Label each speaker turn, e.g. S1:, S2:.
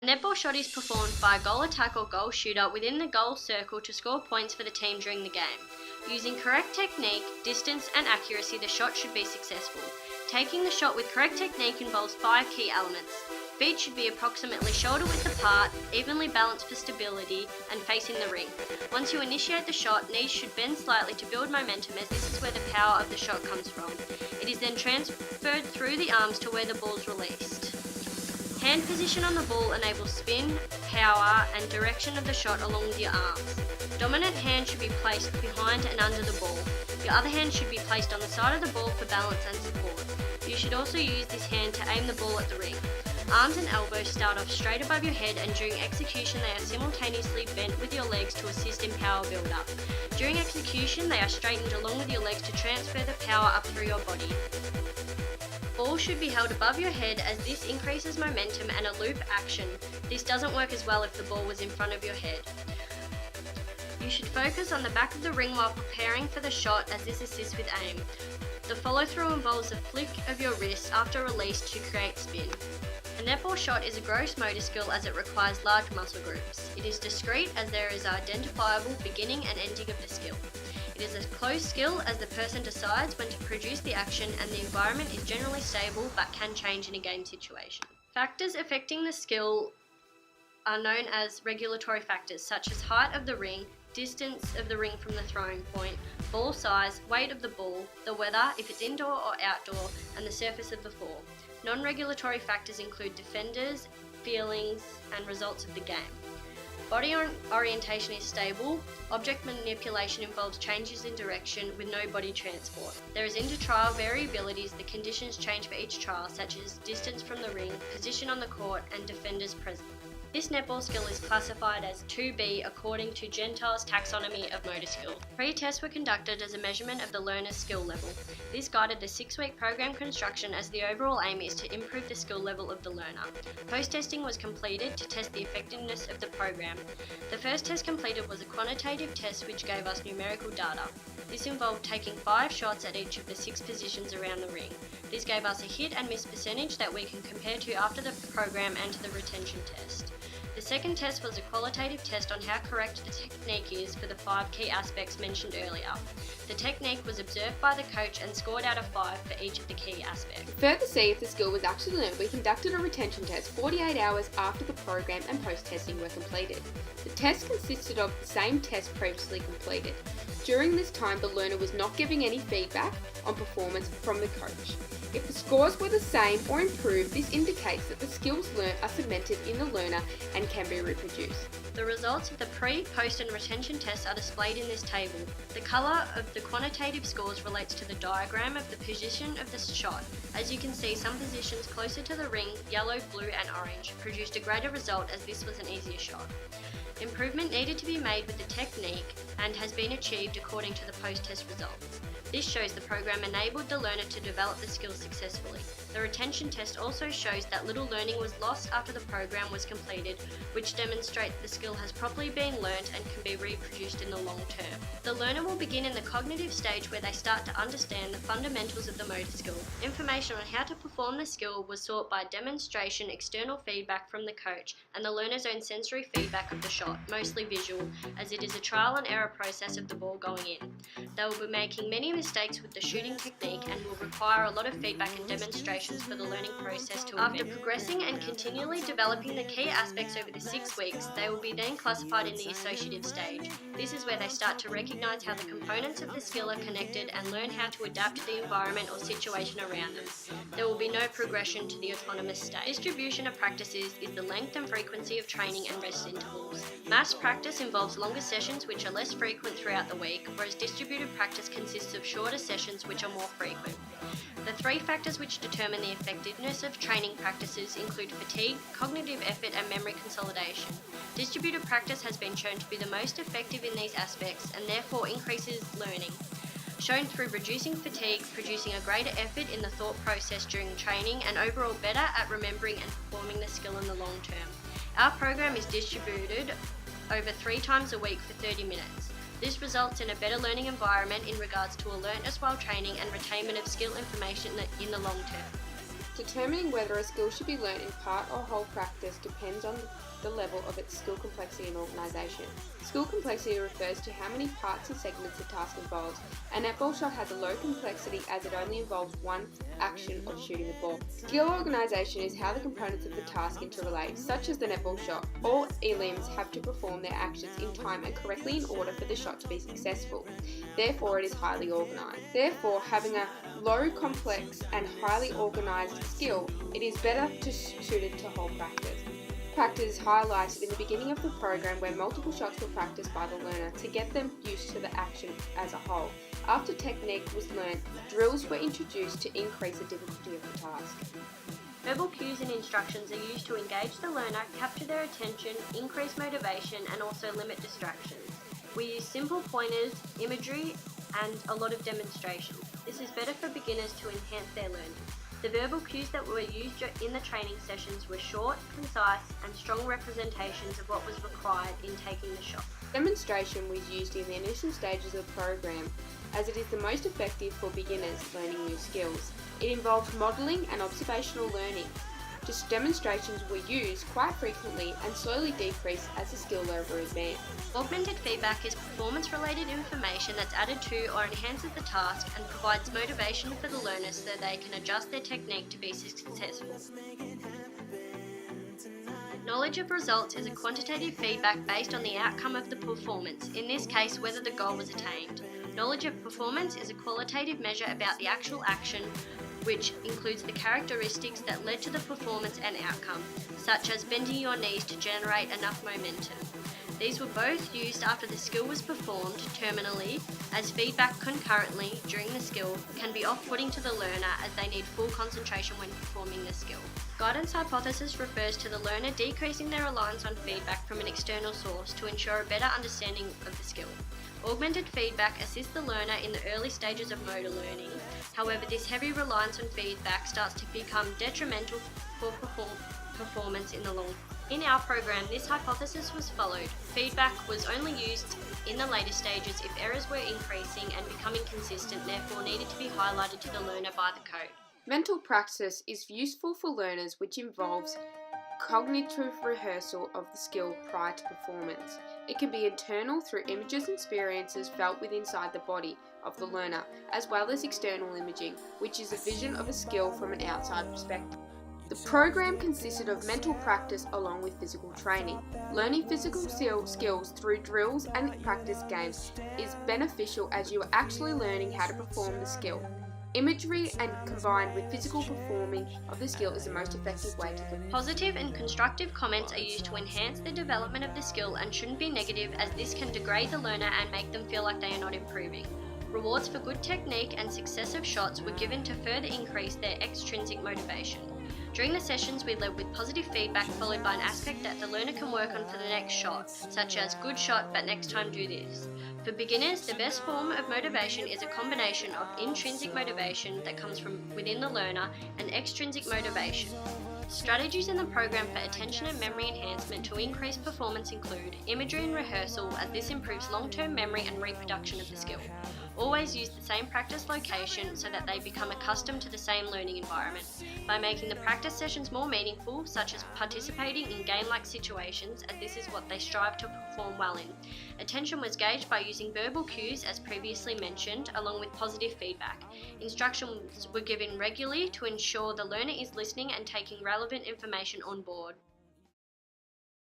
S1: A netball shot is performed by a goal attack or goal shooter within the goal circle to score points for the team during the game. Using correct technique, distance and accuracy, the shot should be successful. Taking the shot with correct technique involves 5 key elements. Feet should be approximately shoulder width apart, evenly balanced for stability, and facing the ring. Once you initiate the shot, knees should bend slightly to build momentum, as this is where the power of the shot comes from. It is then transferred through the arms to where the ball is released. Hand position on the ball enables spin, power, and direction of the shot along with your arms. Dominant hand should be placed behind and under the ball. Your other hand should be placed on the side of the ball for balance and support. You should also use this hand to aim the ball at the ring. Arms and elbows start off straight above your head, and during execution they are simultaneously bent with your legs to assist in power build-up. During execution they are straightened along with your legs to transfer the power up through your body. Ball should be held above your head, as this increases momentum and a loop action. This doesn't work as well if the ball was in front of your head. You should focus on the back of the ring while preparing for the shot, as this assists with aim. The follow-through involves a flick of your wrist after release to create spin. A netball shot is a gross motor skill, as it requires large muscle groups. It is discrete, as there is identifiable beginning and ending of the skill. It is a closed skill, as the person decides when to produce the action, and the environment is generally stable but can change in a game situation. Factors affecting the skill are known as regulatory factors, such as height of the ring, distance of the ring from the throwing point, ball size, weight of the ball, the weather, if it's indoor or outdoor, and the surface of the floor. Non-regulatory factors include defenders, feelings, and results of the game. Body orientation is stable. Object manipulation involves changes in direction with no body transport. There is inter-trial variability as the conditions change for each trial, such as distance from the ring, position on the court, and defenders present. This netball skill is classified as 2B according to Gentile's taxonomy of motor skill. Pre-tests were conducted as a measurement of the learner's skill level. This guided the 6-week program construction, as the overall aim is to improve the skill level of the learner. Post-testing was completed to test the effectiveness of the program. The first test completed was a quantitative test which gave us numerical data. This involved taking 5 shots at each of the 6 positions around the ring. This gave us a hit and miss percentage that we can compare to after the program and to the retention test. The second test was a qualitative test on how correct the technique is for the 5 key aspects mentioned earlier. The technique was observed by the coach and scored out of 5 for each of the key aspects.
S2: To further see if the skill was actually learned, we conducted a retention test 48 hours after the program and post-testing were completed. The test consisted of the same test previously completed. During this time, the learner was not giving any feedback on performance from the coach. If the scores were the same or improved, this indicates that the skills learnt are cemented in the learner and can be reproduced.
S1: The results of the pre, post and retention tests are displayed in this table. The colour of the quantitative scores relates to the diagram of the position of the shot. As you can see, some positions closer to the ring, yellow, blue and orange, produced a greater result, as this was an easier shot. Improvement needed to be made with the technique and has been achieved according to the post-test results. This shows the program enabled the learner to develop the skills successfully. The retention test also shows that little learning was lost after the program was completed, which demonstrates the skill has properly been learnt and can be reproduced in the long term. The learner will begin in the cognitive stage, where they start to understand the fundamentals of the motor skill. Information on how to perform the skill was sought by demonstration, external feedback from the coach, and the learner's own sensory feedback of the shot, mostly visual, as it is a trial and error process of the ball going in. They will be making many mistakes with the shooting technique and will require a lot of feedback and demonstrations for the learning process to After progressing and continually developing the key aspects over the 6 weeks, they will be then classified in the associative stage. This is where they start to recognise how the components of the skill are connected and learn how to adapt to the environment or situation around them. There will be no progression to the autonomous stage. Distribution of practices is the length and frequency of training and rest intervals. Mass practice involves longer sessions which are less frequent throughout the week, whereas distributed practice consists of shorter sessions which are more frequent. The 3 factors which determine the effectiveness of training practices include fatigue, cognitive effort and memory consolidation. Distributed practice has been shown to be the most effective in these aspects and therefore increases learning, shown through reducing fatigue, producing a greater effort in the thought process during training, and overall better at remembering and performing the skill in the long term. Our program is distributed over 3 times a week for 30 minutes. This results in a better learning environment in regards to alertness while training and retainment of skill information in the long term.
S2: Determining whether a skill should be learnt in part or whole practice depends on the level of its skill complexity and organisation. Skill complexity refers to how many parts and segments the task involves. A netball shot has a low complexity as it only involves one action of shooting the ball. Skill organisation is how the components of the task interrelate, such as the netball shot. All limbs have to perform their actions in time and correctly in order for the shot to be successful. Therefore, it is highly organised. Therefore, having a low, complex and highly organised skill, it is better suited to whole practice. Practice is highlighted in the beginning of the program where multiple shots were practiced by the learner to get them used to the action as a whole. After technique was learnt, drills were introduced to increase the difficulty of the task.
S1: Verbal cues and instructions are used to engage the learner, capture their attention, increase motivation and also limit distractions. We use simple pointers, imagery and a lot of demonstrations. This is better for beginners to enhance their learning. The verbal cues that were used in the training sessions were short, concise and strong representations of what was required in taking the shot.
S2: Demonstration was used in the initial stages of the program as it is the most effective for beginners learning new skills. It involved modelling and observational learning. Just demonstrations were used quite frequently and slowly decreased as the skill level advanced.
S1: Augmented feedback is performance-related information that's added to or enhances the task and provides motivation for the learner so they can adjust their technique to be successful. Knowledge of results is a quantitative feedback based on the outcome of the performance, in this case whether the goal was attained. Knowledge of performance is a qualitative measure about the actual action, which includes the characteristics that led to the performance and outcome, such as bending your knees to generate enough momentum. These were both used after the skill was performed terminally, as feedback concurrently during the skill can be off-putting to the learner as they need full concentration when performing the skill. Guidance hypothesis refers to the learner decreasing their reliance on feedback from an external source to ensure a better understanding of the skill. Augmented feedback assists the learner in the early stages of motor learning. However, this heavy reliance on feedback starts to become detrimental for performance in the long term. In our program, this hypothesis was followed. Feedback was only used in the later stages if errors were increasing and becoming consistent, therefore needed to be highlighted to the learner by the code.
S2: Mental practice is useful for learners which involves cognitive rehearsal of the skill prior to performance. It can be internal through images and experiences felt within inside the body of the learner, as well as external imaging, which is a vision of a skill from an outside perspective. The program consisted of mental practice along with physical training. Learning physical skills through drills and practice games is beneficial as you are actually learning how to perform the skill. Imagery and combined with physical performing of the skill is the most effective way to learn.
S1: Positive and constructive comments are used to enhance the development of the skill and shouldn't be negative, as this can degrade the learner and make them feel like they are not improving. Rewards for good technique and successive shots were given to further increase their extrinsic motivation. During the sessions, we led with positive feedback followed by an aspect that the learner can work on for the next shot, such as good shot but next time do this. For beginners, the best form of motivation is a combination of intrinsic motivation that comes from within the learner and extrinsic motivation. Strategies in the program for attention and memory enhancement to increase performance include imagery and rehearsal, as this improves long-term memory and reproduction of the skill. Always use the same practice location so that they become accustomed to the same learning environment. By making the practice sessions more meaningful, such as participating in game-like situations, as this is what they strive to perform well in. Attention was gauged by using verbal cues, as previously mentioned, along with positive feedback. Instructions were given regularly to ensure the learner is listening and taking relevant information on board.